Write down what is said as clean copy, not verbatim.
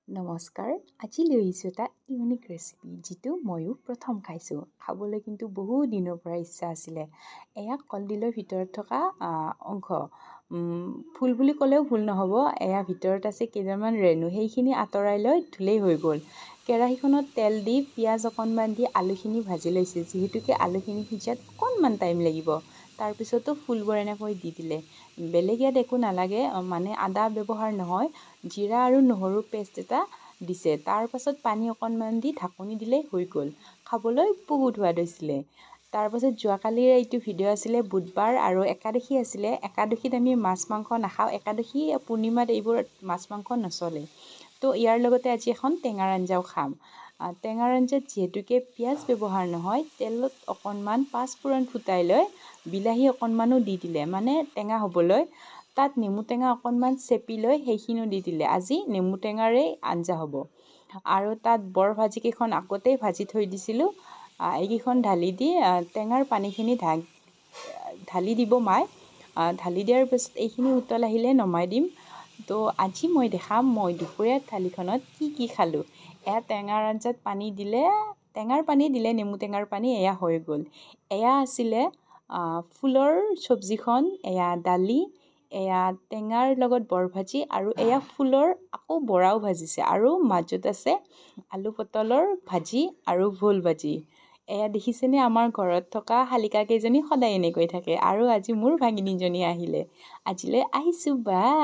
নমস্কাৰ। আজি লৈ আহিছোঁ এটা ইউনিক ৰেচিপি, যিটো ময়ো প্ৰথম খাইছোঁ। খাবলৈ কিন্তু বহু দিনৰ পৰা ইচ্ছা আছিলে। এয়া কলডিলৰ ভিতৰত থকা অংশ। ফুল বুলি ক'লেও ভুল নহ'ব। এয়া ভিতৰত আছে কেইডালমান ৰেণু, সেইখিনি আঁতৰাই লৈ ধুলেই হৈ গ'ল। কেৰাহীখনত তেল দি পিঁয়াজ অকণমান দি আলুখিনি ভাজি লৈছে, যিহেতুকে আলুখিনি সিজাত অকণমান টাইম লাগিব। তাৰপিছতো ফুলবোৰ এনেকৈ দি দিলে। বেলেগ ইয়াত একো নালাগে, মানে আদা ব্যৱহাৰ নহয়, জিৰা আৰু নহৰু পেষ্ট এটা দিছে। তাৰ পাছত পানী অকণমান দি ঢাকনি দিলেই হৈ গ'ল। খাবলৈ বহুত সোৱাদ হৈছিলে। তাৰপাছত যোৱাকালিৰ এইটো ভিডিঅ' আছিলে বুধবাৰ আৰু একাদশী আছিলে। একাদশীত আমি মাছ মাংস নাখাওঁ। একাদশী পূৰ্ণিমাত এইবোৰত মাছ মাংস নচলে। তো ইয়াৰ লগতে আজি এখন টেঙাৰ আঞ্জাও খাম। টেঙাৰ আঞ্জাত যিহেতুকে পিঁয়াজ ব্যৱহাৰ নহয়, তেলত অকণমান পাঁচফোৰণ ফুটাই লৈ বিলাহী অকণমানো দি দিলে, মানে টেঙা হ'বলৈ। তাত নেমু টেঙা অকণমান চেপি লৈ সেইখিনিও দি দিলে। আজি নেমু টেঙাৰেই আঞ্জা হ'ব। আৰু তাত বৰ ভাজিকেইখন আগতেই ভাজি থৈ দিছিলোঁ। এইকেইখন ঢালি দি টেঙাৰ পানীখিনি ঢালি দিব মায়ে। ঢালি দিয়াৰ পিছত এইখিনি উতল আহিলে নমাই দিম। তো আজি মই দেখাম মই দুপৰীয়াৰ থালিখনত কি কি খালোঁ। এয়া টেঙাৰ আঞ্জাত পানী দিলে, টেঙাৰ পানী দিলে, নেমু টেঙাৰ পানী, এয়া হৈ গ'ল। এয়া আছিলে ফুলৰ চব্জিখন, এয়া দালি, এয়া টেঙাৰ লগত বৰ ভাজি, আৰু এয়া ফুলৰ আকৌ বৰাও ভাজিছে, আৰু মাজত আছে আলু পটলৰ ভাজি আৰু ভোল ভাজি। এয়া দেখিছেনে, আমাৰ ঘৰত থকা শালিকা কেইজনী সদায় এনেকৈ থাকে। আৰু আজি মোৰ ভাগিনীজনী আহিলে। আজিলৈ আহিছোঁ, বাই।